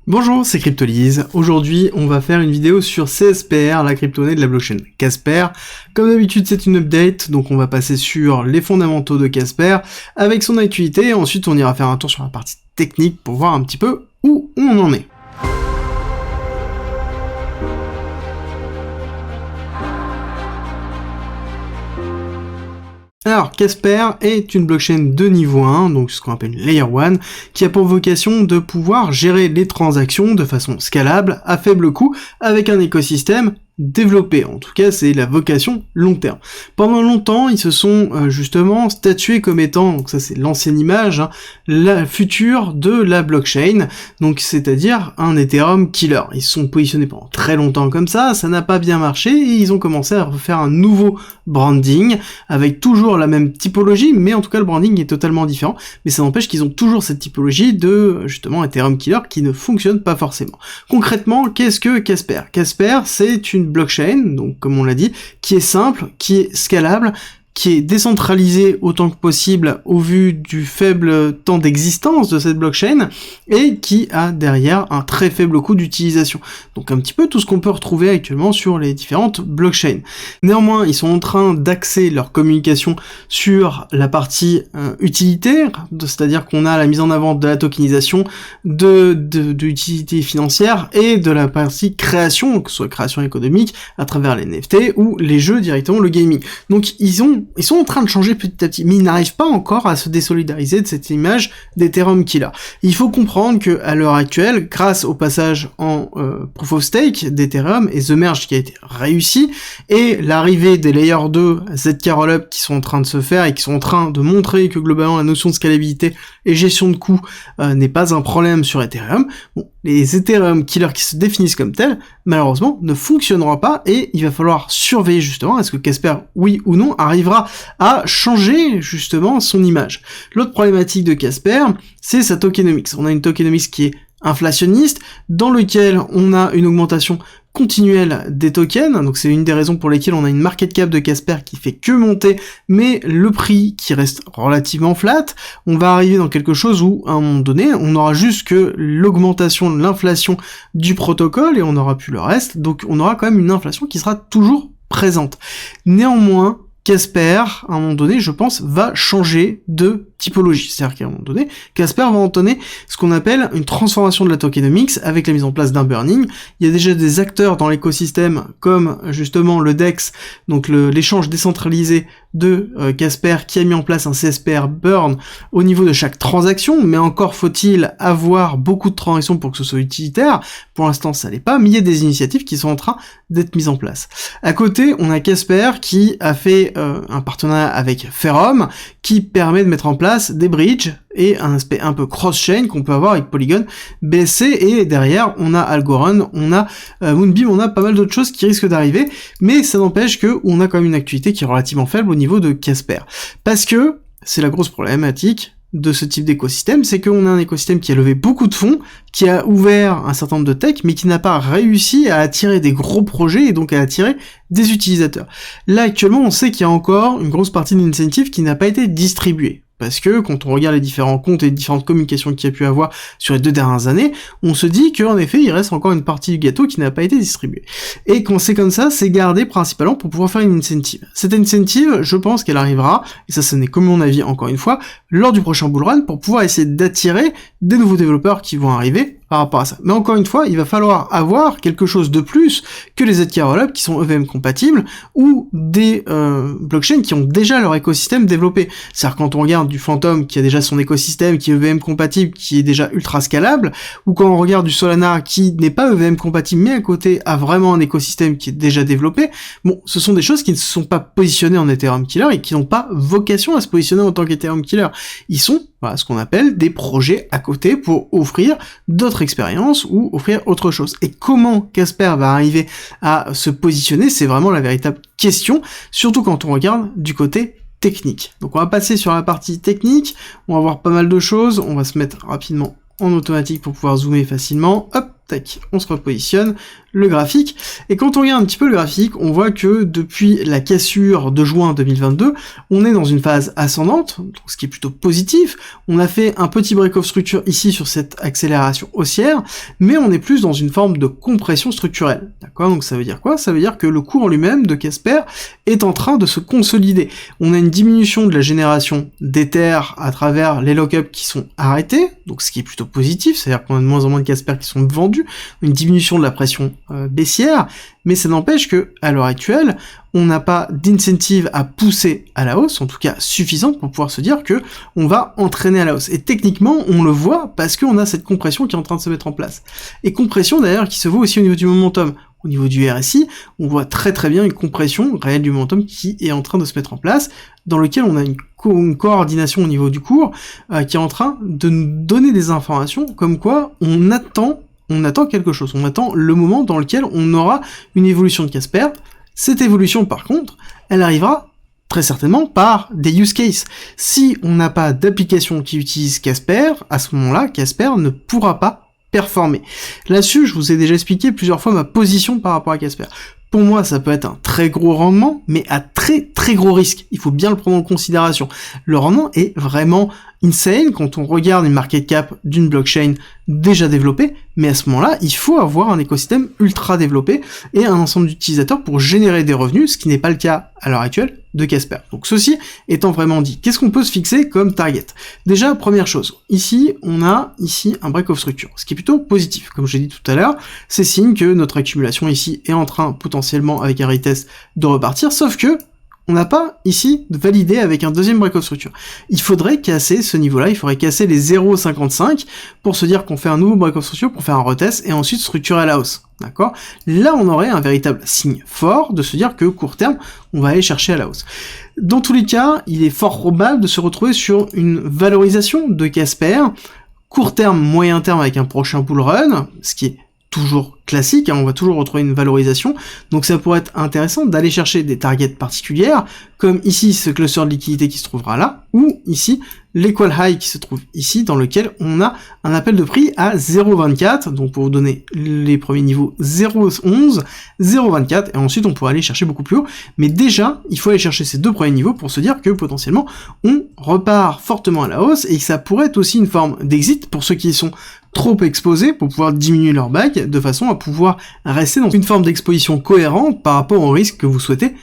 Bonjour, c'est Cryptolyse. Aujourd'hui, on va faire une vidéo sur CSPR, la crypto-monnaie de la blockchain Casper. Comme d'habitude, c'est une update, donc on va passer sur les fondamentaux de Casper avec son actualité. Ensuite, on ira faire un tour sur la partie technique pour voir un petit peu où on en est. Alors, Casper est une blockchain de niveau 1, donc ce qu'on appelle une Layer 1, qui a pour vocation de pouvoir gérer les transactions de façon scalable, à faible coût, avec un écosystème développé. En tout cas, c'est la vocation long terme. Pendant longtemps, ils se sont justement statués comme étant, donc ça c'est l'ancienne image, la future de la blockchain, donc c'est-à-dire un Ethereum killer. Ils se sont positionnés pendant très longtemps comme ça n'a pas bien marché, et ils ont commencé à refaire un nouveau branding, avec toujours la même typologie, mais en tout cas le branding est totalement différent, mais ça n'empêche qu'ils ont toujours cette typologie de, justement, Ethereum killer qui ne fonctionne pas forcément. Concrètement, qu'est-ce que Casper ? Casper, c'est une blockchain, donc comme on l'a dit, qui est simple, qui est scalable, qui est décentralisée autant que possible au vu du faible temps d'existence de cette blockchain, et qui a derrière un très faible coût d'utilisation. Donc un petit peu tout ce qu'on peut retrouver actuellement sur les différentes blockchains. Néanmoins, ils sont en train d'axer leur communication sur la partie utilitaire, c'est-à-dire qu'on a la mise en avant de la tokenisation, de l'utilité financière, et de la partie création, que ce soit création économique, à travers les NFT, ou les jeux directement, le gaming. Donc ils sont en train de changer petit à petit, mais ils n'arrivent pas encore à se désolidariser de cette image d'Ethereum killer. Il faut comprendre que à l'heure actuelle, grâce au passage en Proof of Stake d'Ethereum et The Merge qui a été réussi, et l'arrivée des Layer 2, ZK Rollup qui sont en train de se faire et qui sont en train de montrer que globalement la notion de scalabilité et gestion de coûts n'est pas un problème sur Ethereum, bon, les Ethereum killers qui se définissent comme tels, malheureusement, ne fonctionneront pas, et il va falloir surveiller justement, est-ce que Casper, oui ou non, arrivera à changer justement son image. L'autre problématique de Casper, c'est sa tokenomics. On a une tokenomics qui est inflationniste, dans lequel on a une augmentation continuelle des tokens, donc c'est une des raisons pour lesquelles on a une market cap de Casper qui fait que monter, mais le prix qui reste relativement flat. On va arriver dans quelque chose où, à un moment donné, on aura juste que l'augmentation de l'inflation du protocole, et on n'aura plus le reste, donc on aura quand même une inflation qui sera toujours présente. Néanmoins, Casper, à un moment donné, je pense, va changer de typologie. C'est-à-dire qu'à un moment donné, Casper va entonner ce qu'on appelle une transformation de la tokenomics avec la mise en place d'un burning. Il y a déjà des acteurs dans l'écosystème comme justement le DEX, donc l'échange décentralisé de Casper, qui a mis en place un CSPR burn au niveau de chaque transaction, mais encore faut-il avoir beaucoup de transactions pour que ce soit utilitaire. Pour l'instant, ça l'est pas, mais il y a des initiatives qui sont en train d'être mises en place. À côté, on a Casper qui a fait un partenariat avec Ferrum, qui permet de mettre en place des bridges et un aspect un peu cross-chain qu'on peut avoir avec Polygon, BSC, et derrière on a Algorand, on a Moonbeam, on a pas mal d'autres choses qui risquent d'arriver, mais ça n'empêche que on a quand même une activité qui est relativement faible au niveau de Casper. Parce que c'est la grosse problématique de ce type d'écosystème, c'est qu'on a un écosystème qui a levé beaucoup de fonds, qui a ouvert un certain nombre de techs, mais qui n'a pas réussi à attirer des gros projets et donc à attirer des utilisateurs. Là, actuellement, on sait qu'il y a encore une grosse partie d'incentive qui n'a pas été distribuée. Parce que quand on regarde les différents comptes et les différentes communications qu'il y a pu avoir sur les 2 dernières années, on se dit qu'en effet, il reste encore une partie du gâteau qui n'a pas été distribuée. Et quand c'est comme ça, c'est gardé principalement pour pouvoir faire une incentive. Cette incentive, je pense qu'elle arrivera, et ça ce n'est que mon avis encore une fois, lors du prochain bull run, pour pouvoir essayer d'attirer des nouveaux développeurs qui vont arriver par rapport à ça. Mais encore une fois, il va falloir avoir quelque chose de plus que les ZK Rollup qui sont EVM compatibles, ou des blockchains qui ont déjà leur écosystème développé. C'est-à-dire quand on regarde du Phantom qui a déjà son écosystème, qui est EVM compatible, qui est déjà ultra scalable, ou quand on regarde du Solana qui n'est pas EVM compatible, mais à côté a vraiment un écosystème qui est déjà développé, bon, ce sont des choses qui ne se sont pas positionnées en Ethereum Killer et qui n'ont pas vocation à se positionner en tant qu'Ethereum Killer. Ils sont, voilà, ce qu'on appelle des projets à côté pour offrir d'autres expériences ou offrir autre chose. Et comment Casper va arriver à se positionner, c'est vraiment la véritable question, surtout quand on regarde du côté technique. Donc on va passer sur la partie technique, on va voir pas mal de choses, on va se mettre rapidement en automatique pour pouvoir zoomer facilement, hop, tac, on se repositionne, le graphique, et quand on regarde un petit peu le graphique, on voit que depuis la cassure de juin 2022, on est dans une phase ascendante, donc ce qui est plutôt positif. On a fait un petit break of structure ici sur cette accélération haussière, mais on est plus dans une forme de compression structurelle, d'accord? Donc ça veut dire quoi? Ça veut dire que le cours en lui-même de Casper est en train de se consolider. On a une diminution de la génération d'Ether à travers les lock-ups qui sont arrêtés, donc ce qui est plutôt positif, c'est-à-dire qu'on a de moins en moins de Casper qui sont vendus, une diminution de la pression baissière, mais ça n'empêche que, à l'heure actuelle, on n'a pas d'incentive à pousser à la hausse, en tout cas suffisante pour pouvoir se dire que on va entraîner à la hausse. Et techniquement, on le voit parce qu'on a cette compression qui est en train de se mettre en place. Et compression d'ailleurs qui se voit aussi au niveau du momentum. Au niveau du RSI, on voit très très bien une compression réelle du momentum qui est en train de se mettre en place, dans lequel on a une coordination au niveau du cours qui est en train de nous donner des informations comme quoi on attend quelque chose, on attend le moment dans lequel on aura une évolution de Casper. Cette évolution, par contre, elle arrivera très certainement par des use cases. Si on n'a pas d'application qui utilise Casper, à ce moment-là, Casper ne pourra pas performer. Là-dessus, je vous ai déjà expliqué plusieurs fois ma position par rapport à Casper. Pour moi, ça peut être un très gros rendement, mais à très très gros risque. Il faut bien le prendre en considération. Le rendement est vraiment insane quand on regarde une market cap d'une blockchain déjà développée, mais à ce moment-là, il faut avoir un écosystème ultra développé et un ensemble d'utilisateurs pour générer des revenus, ce qui n'est pas le cas à l'heure actuelle de Casper. Donc ceci étant vraiment dit, qu'est-ce qu'on peut se fixer comme target? Déjà, première chose, ici, on a ici un break of structure, ce qui est plutôt positif. Comme je l'ai dit tout à l'heure, c'est signe que notre accumulation ici est en train potentiellement avec un retest de repartir, sauf que on n'a pas ici validé avec un deuxième break of structure. Il faudrait casser ce niveau-là, il faudrait casser les 0,55 pour se dire qu'on fait un nouveau break of structure pour faire un retest et ensuite structurer à la hausse. D'accord? Là, on aurait un véritable signe fort de se dire que court terme, on va aller chercher à la hausse. Dans tous les cas, il est fort probable de se retrouver sur une valorisation de Casper, court terme, moyen terme avec un prochain bull run, ce qui est toujours classique, hein, on va toujours retrouver une valorisation, donc ça pourrait être intéressant d'aller chercher des targets particulières, comme ici ce cluster de liquidité qui se trouvera là, ou ici l'equal high qui se trouve ici, dans lequel on a un appel de prix à 0,24, donc pour vous donner les premiers niveaux 0,11, 0,24, et ensuite on pourra aller chercher beaucoup plus haut, mais déjà, il faut aller chercher ces deux premiers niveaux pour se dire que potentiellement, on repart fortement à la hausse, et que ça pourrait être aussi une forme d'exit pour ceux qui sont trop exposés pour pouvoir diminuer leur bag de façon à pouvoir rester dans une forme d'exposition cohérente par rapport au risque que vous souhaitez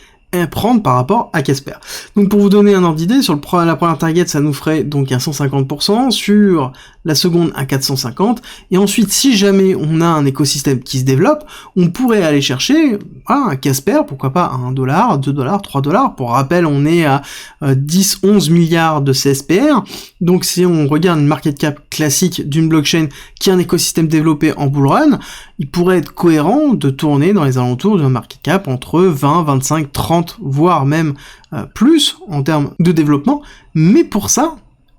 prendre par rapport à Casper. Donc pour vous donner un ordre d'idée, sur la première target, ça nous ferait donc un 150%, sur la seconde un 450, et ensuite si jamais on a un écosystème qui se développe, on pourrait aller chercher un Casper, pourquoi pas à $1, $2, $3, pour rappel on est à 10-11 milliards de CSPR, donc si on regarde une market cap classique d'une blockchain qui a un écosystème développé en bull run, il pourrait être cohérent de tourner dans les alentours d'un market cap entre 20, 25, 30, voire même plus en termes de développement, mais pour ça,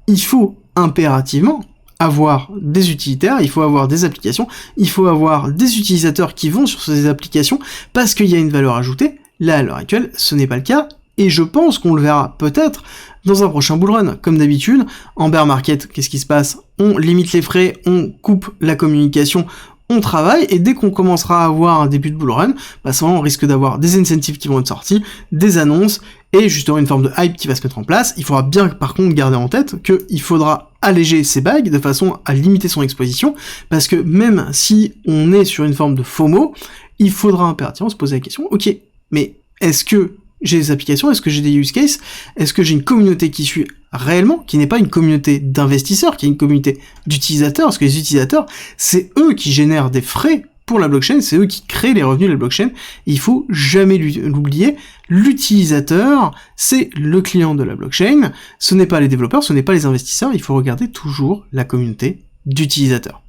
il faut impérativement avoir des utilitaires, il faut avoir des applications, il faut avoir des utilisateurs qui vont sur ces applications parce qu'il y a une valeur ajoutée. Là, à l'heure actuelle, ce n'est pas le cas, et je pense qu'on le verra peut-être dans un prochain bull run. Comme d'habitude, en bear market, qu'est-ce qui se passe? On limite les frais, on coupe la communication, on travaille, et dès qu'on commencera à avoir un début de bull run, on risque d'avoir des incentives qui vont être sortis, des annonces, et justement une forme de hype qui va se mettre en place. Il faudra bien par contre garder en tête qu'il faudra alléger ses bags de façon à limiter son exposition, parce que même si on est sur une forme de FOMO, il faudra impérativement se poser la question, ok, mais est-ce que j'ai des applications, est-ce que j'ai des use cases, est-ce que j'ai une communauté qui suit réellement, qui n'est pas une communauté d'investisseurs, qui est une communauté d'utilisateurs, parce que les utilisateurs, c'est eux qui génèrent des frais pour la blockchain, c'est eux qui créent les revenus de la blockchain, et il faut jamais l'oublier, l'utilisateur, c'est le client de la blockchain, ce n'est pas les développeurs, ce n'est pas les investisseurs, il faut regarder toujours la communauté d'utilisateurs.